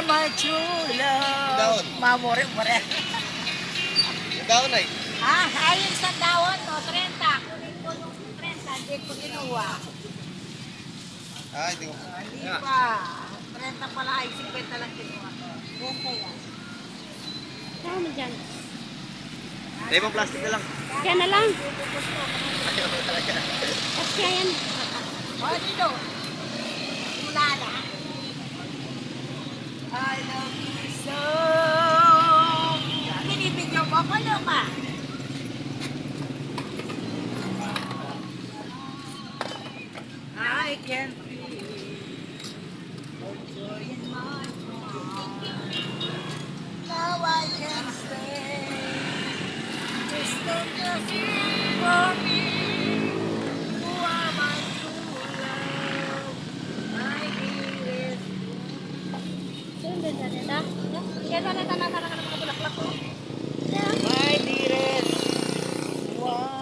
my true love. Daon. Mamore-more. Daon ay. Ayun sa daon to, 30. Kunin ko nung 30, hindi ko kinuha. Hindi ko. Hindi pa. 30 pala ay 50 lang kinuha ko. 30 yan. Saan mo dyan? May ibang plastic na lang. Yan na lang. Ayaw mo talaga. Kasi yan. Dito. Mula na. I love you so. Binibigyan ko ako lang ah. I can feel the joy in my heart. Now I can stay. Just don't just for me. You are my true love. My dearest. Doon din sa neta. Kaya sa neta na sarang mga bulaklak ko. My dearest one.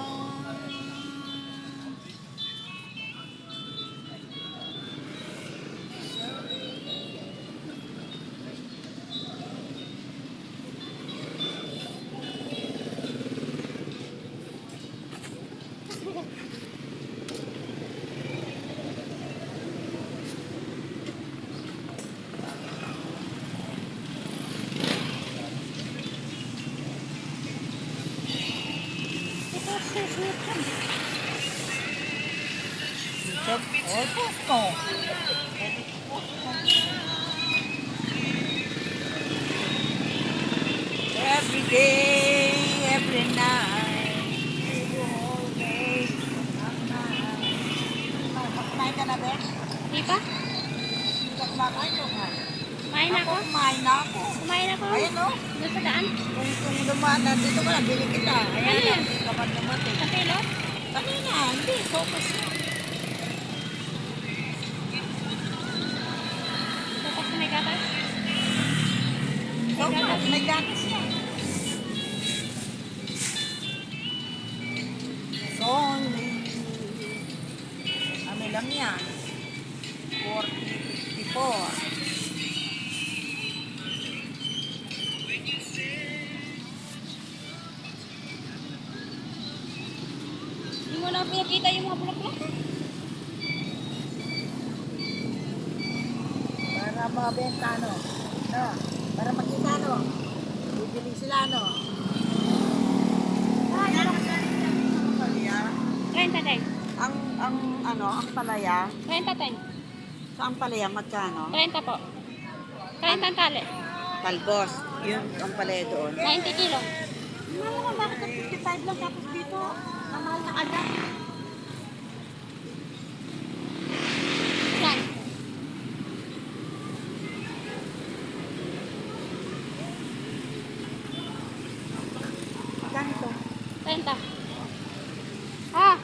Every day, every night, you always kumain ka na, Besh? Di ba? Kumain ka na. Kumain ako. Kumain na ako. Kumain ako. Ayan o. Doon sa daan. Kung dumaan na dito ka na, bili kita. Ayan Ano na, yan? hindi ka pa dumating. Sa pelo? Kanina, hindi. Focus na. Tapos may gatas. Focus. May gatas yan. It's only you. Ano lang yan? 40, 54. Hindi mo lang pinakita yung mga bulaklak. Para mabenta, no? No? Para makita, no? Bibili sila, no? Palaya. 30 tayo. Ang palaya. 30 tayo. Saan palaya? Magkano? 30 po. 30 ang tali. Talbos. Yun ang palaya doon. 90 kilo. Mahal naman, bakit ang 55 lang tapos dito? Namahal na agad. Yan. Ganito. 30. Ah,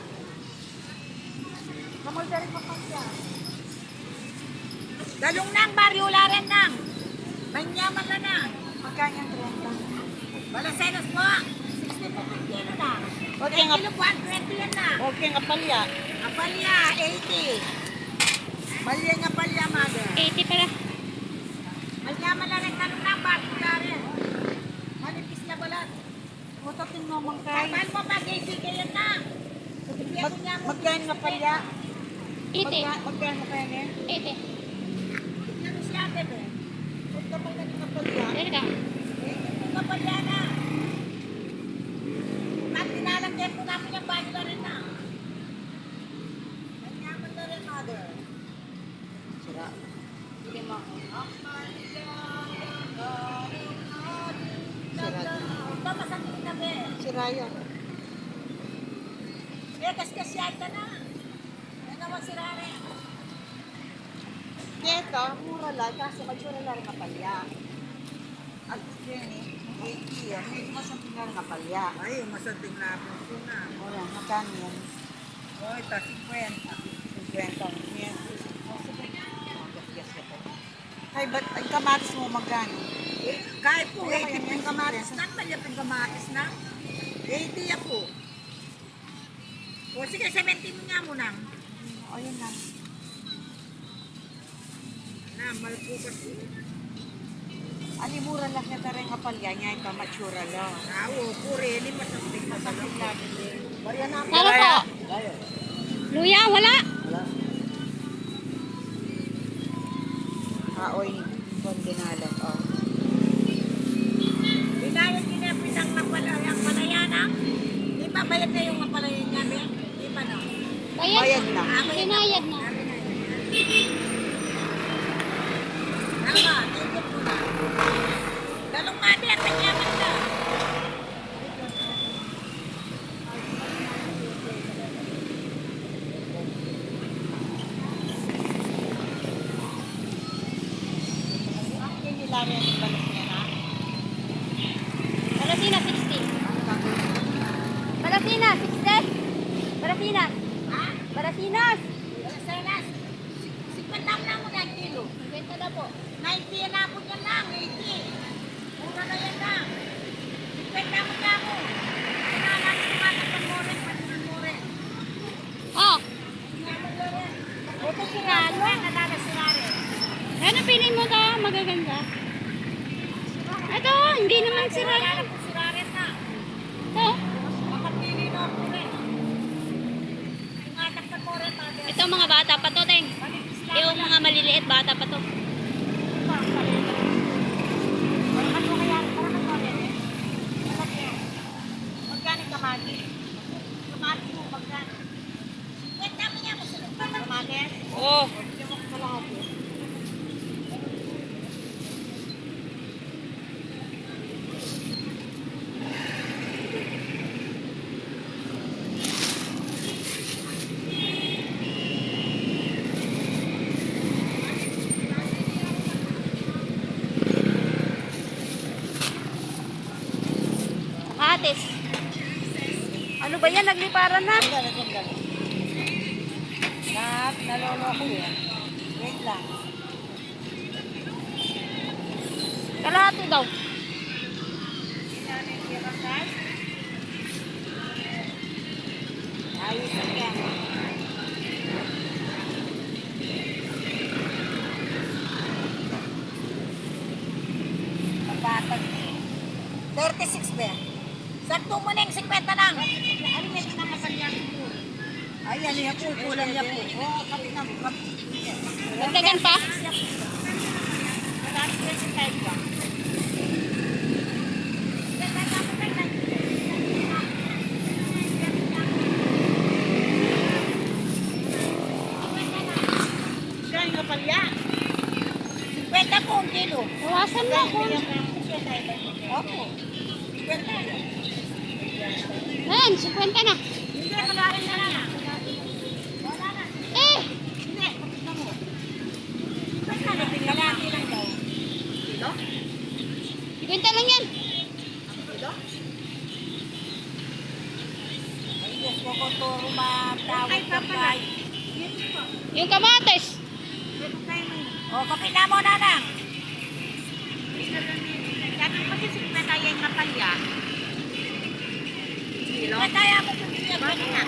Kamuldarin pa pa siya. Dalong nang, baryola rin nang. Manyaman na na. Magkanya 30. Balasenos po. 60 po kilo na. Okay nga. Kilo po, 20 yan na. Okay nga palya. Apalya, 80. Malya nga palya, mother. 80 pala. Manyaman na rin dalong nang, baryola rin. Manipis na balat. Mutatin mo mangkay. Kapal mo pag 80 kayo na. Magkain nga palya. 80. Magkain nga kaya niya. 80. Ano siya, bebe? Huwag ka pang nga palya. Dali ka. Kapal yan na. At tinalagyan po namin yung bago na rin na. Nanyaman na rin, mother. Sira. Hindi mo. Sira. Ito masakit na, be. Sira yan. Kasyan ka na. Yan naman si Rare. Ito, mura lang. Kasi magsura lang nga palya. At yun eh. 80 yan. May masanting lang nga palya. Ay, masanting na po ito na. Mura, magkano yan? Oy, ta 50. 50. Yan. Ay, ba't ang kamatis mo magkano? Kahit po, Kaya 80 yan, yung kamatis na. Malya yung kamatis na. 80 yan po. O sige, 70 mo nga mo nang. Ayun na. Na, malpukas. Alimura lang niya tareng kapalya niya, ito matsura lang. Awo, puri, lima sa stick na sa Masakit lang din. Bariya na ako. Ano po? Luya, wala. Oy, kondinalan. Oh. Binayad kinapitang ang palayanang. Di ba bayad na yung mapalayan niya, be? Di ba no? Bayad na. Sinayad na. Tama, tingin mo na. Dalong mati at nanyaman na. Ang kinilaran yung balik niya na. Balasina, 60. Balasina, 60. Balasinas. Ha? Balasinas. Senas. 50 na mo na kilo. Benta na po. 90 yan ako niyan lang, 80. Mura na yan lang. 50 mo na ako. Kailangan ko nga ng pangmure, pangmure. Oh, Ito siralo. Nadala sirare. ano pinin mo to? Magaganda. Ito, hindi naman sira. Wala ko sirare na. Ito. Makapili na ako rin. Ingatap na more, mother. Ito mga bata pa to, Teng. Manipis lang. Yung mga maliliit bata pa to. Magkano kamati? Kamati mo, magkano? Wait, dami niya mo sunod pa kamati? Oo. Atis. Ano ba yan? Nagliparan na. Naloloko yan. Wait lang. Kalahati daw. Ayos lang yan. Pagbatag. 36 ba? Sakto mo na yung 50 lang. Ano may nakasalyan ko? Ay, ano yan po? Kulang niya po. Oo, kapit na po. Dagdagan pa? Wala ko yung kahit ba? Kaya nga palya. 50 po ang kilo. Bawasan mo ako. Opo. 50 yan. Ayan, 50 na. Hindi, magaling na lang. Wala na. Eh, Hindi, kapit na mo. Magkano? Kalahati lang daw. Kilo? 50 lang yan. Kilo? Ay, Diyos ko ko to rumatawag ka pa. Yung kamates. O, kapit na mo na lang. Sabi mo si 50 yung napalya. Kilo? Kaya mo kung siya ba na?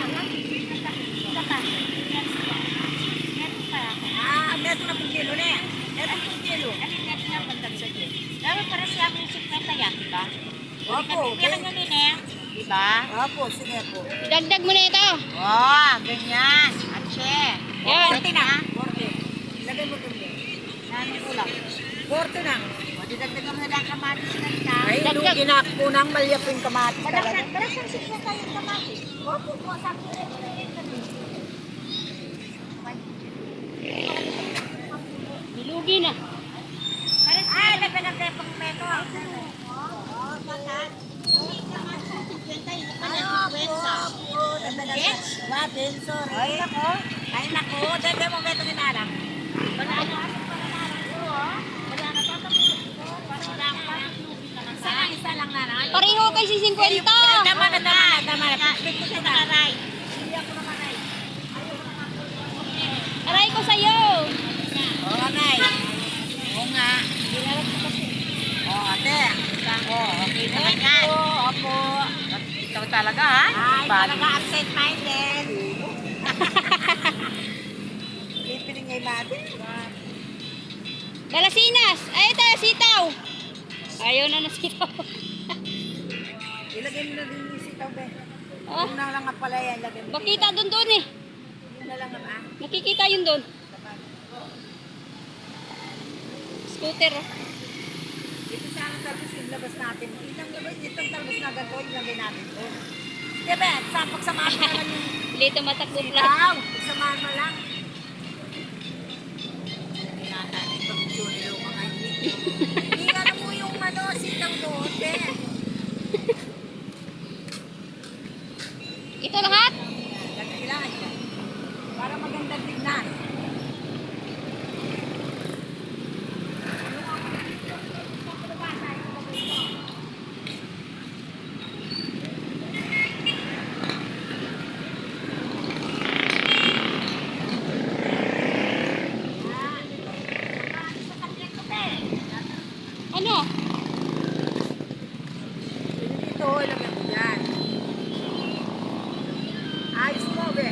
Ah, meron na pong kilo na yan. Meron pong kilo. Ano meron na pagdag sa kilo? Pero para siya mo yung 50 yan, diba? Opo. Meron nyo din eh. Diba? Opo, sige po. Dagdag mo na ito. Oh, ganyan. Atse. Yan. 40 na. 40. Lagay mo doon din. Nani ulang. 40 na. O, didagdagan mo na lang kamatis na rin. Ay, lugi na ako nang malyapin kamatis. Balasan 60 yung kamatis. Opo po, sakto rin. Nilugi na. Ay, nagdagan tayo pang meto. Oo, bakit? Watin, sorry. Ay, nako. Ay, nako. Dede mo meto ginalang. Wala na. Wala na. Tatapos ko. Wala ka. Isa lang na. Pareho kay si 50. Tama na. Pito siya na. Hindi ako naman. Aray ko sa'yo. Oo, Nay. Oo nga. Oo, ate. Oo, okay naman yan. Opo. Ikaw talaga, ha? Ay, talaga absent-minded. Pipiling ngay mati. Balasinas. Ay, ito, sitaw. Ayaw na nasitaw. Ilagay mo na din yung sitaw, be. Ah, Yun na lang nga pala yan. Ilagay mo. makita doon eh. Yun na lang nga. Nakikita yun doon. Scooter. Oh. Dito sa ang talbos yung labas natin. Itang labas, itong talbos na ganito, ilagay natin doon. Diba, pagsamahan mo naman yung Lito matakbo lang. sitaw. Pagsamahan mo lang. Hindi natin, ipag-tune yung mga hindi. Hindi alam mo yung ano, sitaw doon, be. Ito lahat? Kailangan yan. Para magandang tignan. Ano? Dito, ilagay mo yan. Ayos mo, be.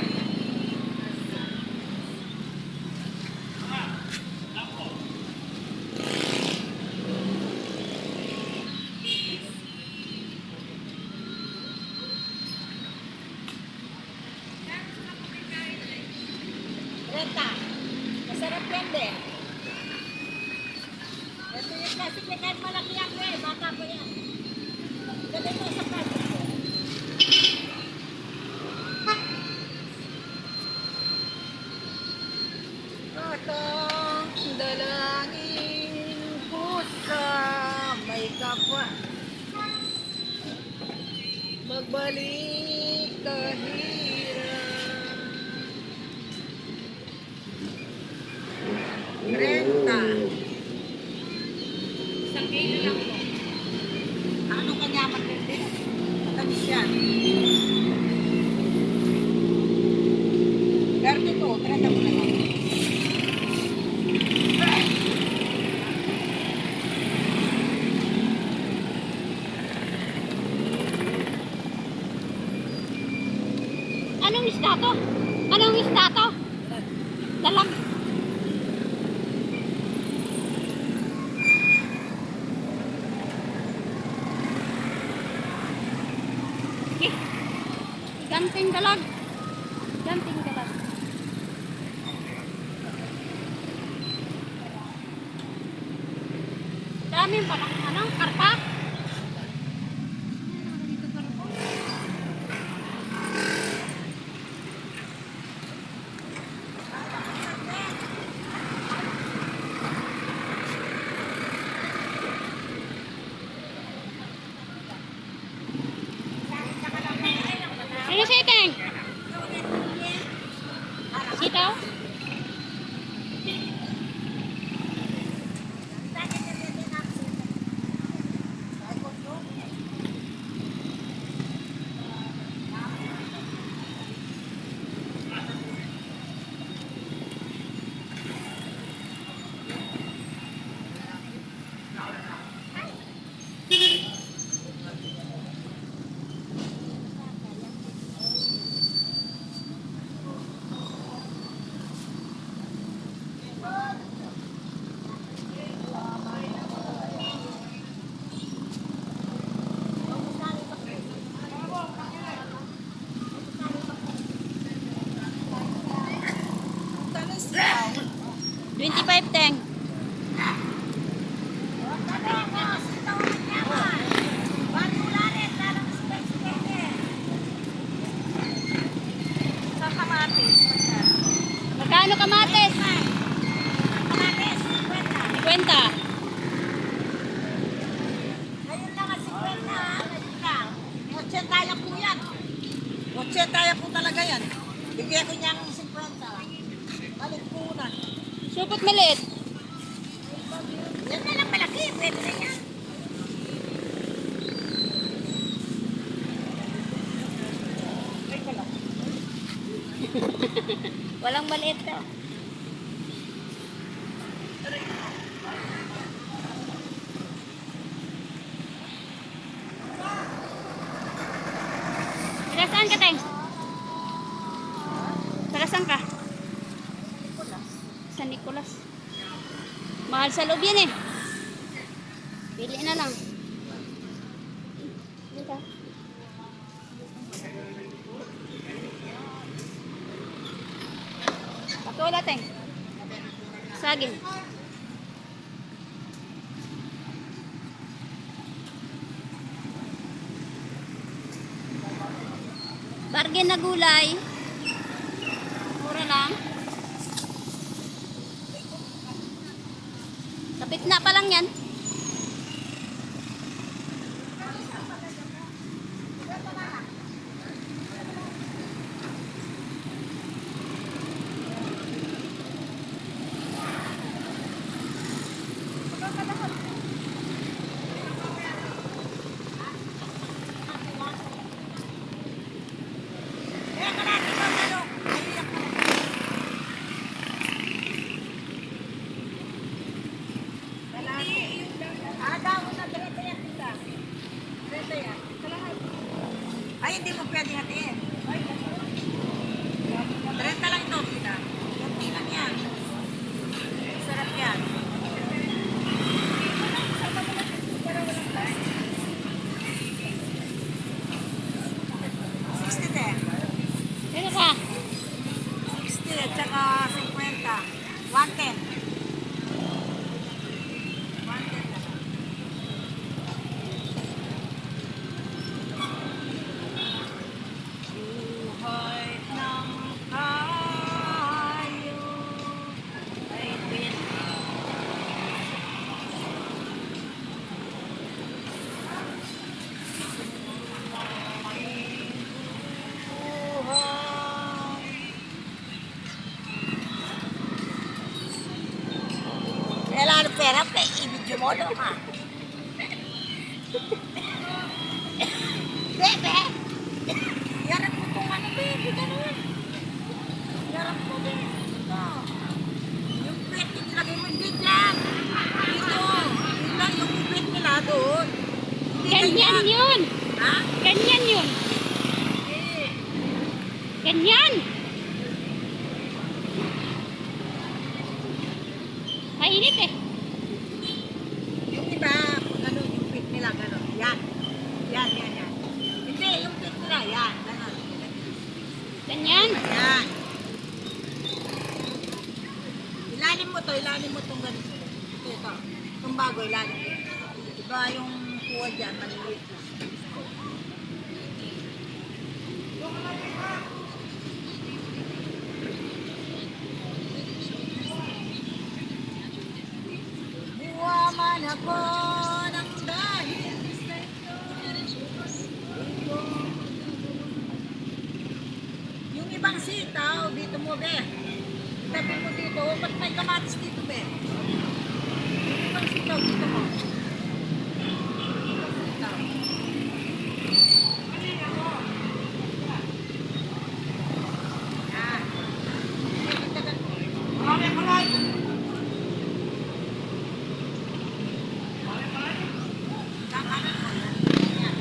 Renta. Masarap yan, be. Ito yung plastic na kahit malaki yan, be. Bata pa yan. Gagay mo sa plastic ko. Katang dalangin ko sa may kapwa. Magbalik kahirap. Renta. Isang kilo lang po. Ano kanya matindi? Matamis yan. Pero dito, trenta mo na lang. Anong isda to? Anong isda to? Dalag. Okay. Ganting dalag. Ganting dalag. Daming palang anong karpa. Ano sa iteng? Sitaw? Tanis daw. 25 teng. Sa kamatis. Magkano kamates? Kamatis, 50. 50. Ngayon lang ang 50, ha? Ngayon lang. 80 po yan. 80 po talaga yan. Bigyan ko niya ng 50. Balik po na. Supot maliit. Yan na lang malaki. Pwede na yan. Walang maliit to. Taga saan ka, Teng? Taga saan ka? San Nicolas. Mahal sa loob yan eh. Pili na lang. Dito. Patula, Teng. Saging. Bargain na gulay. Mura lang. Kapit na pa lang yan. Kaya ka natin ang ano. Daw na direta yan tita. Direta yan. Ay, hindi mo pwede hatiin. Direta lang ito, tita. Direta lang yan. Sarap yan. Dito ka. 60 at saka 50. 110. 110 lang. Buhay ng kayo ay buhay. Kailangan ng pera, i-video mo no, ha? Bebe! Yarap mo itong ano, bebe, ganun. Yarap mo, bebe. Ito. Yung pet, ilagay mo dito lang. Dito. Dito, yung pet nila doon. Hindi Ganyan yun. Ha? Ganyan yun. Eh. Ganyan. Mainit eh. Yung iba, ganun, yung pet nila, ganun. Yan. Yan, yan, yan. Hindi, yung pet nila, yan. Ganun. Ganyan. Yan. Ilalim mo to, ilalim mo itong ganito. Ito, ito. Itong bago, ilalim mo. Diba yung kuha dyan, maliliit. Buwa man ako ng dahil sa iyo. Yung ibang sitaw, dito mo, be. Tabi mo dito. Ba't may kamatis dito, be? Yung ibang sitaw, dito mo. Ibang sitaw. Yan. Sige, tagal mo. Marami palay! Kakanan mo. Yan.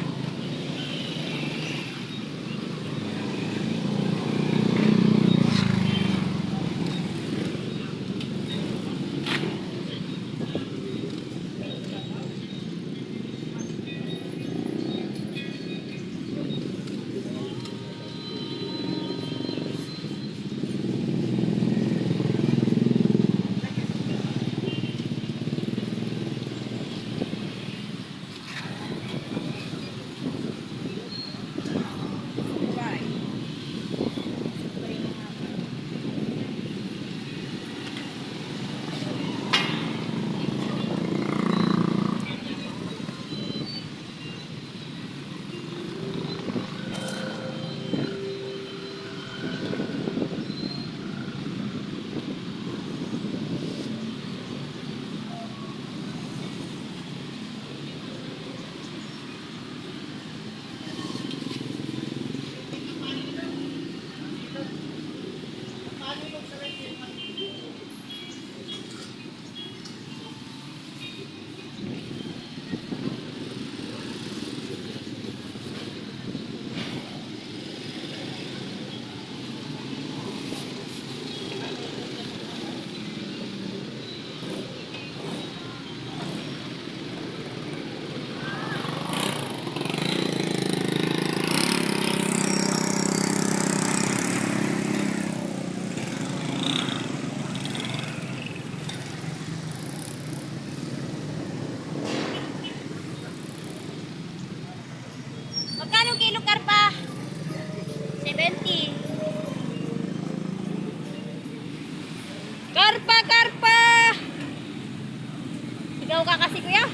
Sigaw ka kasi kuya.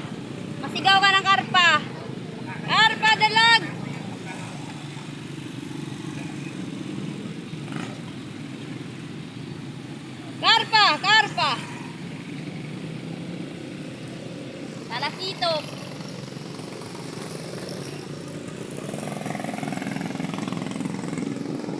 Masigaw ka ng karpa. Karpa, dalag! Karpa, karpa! Talakito.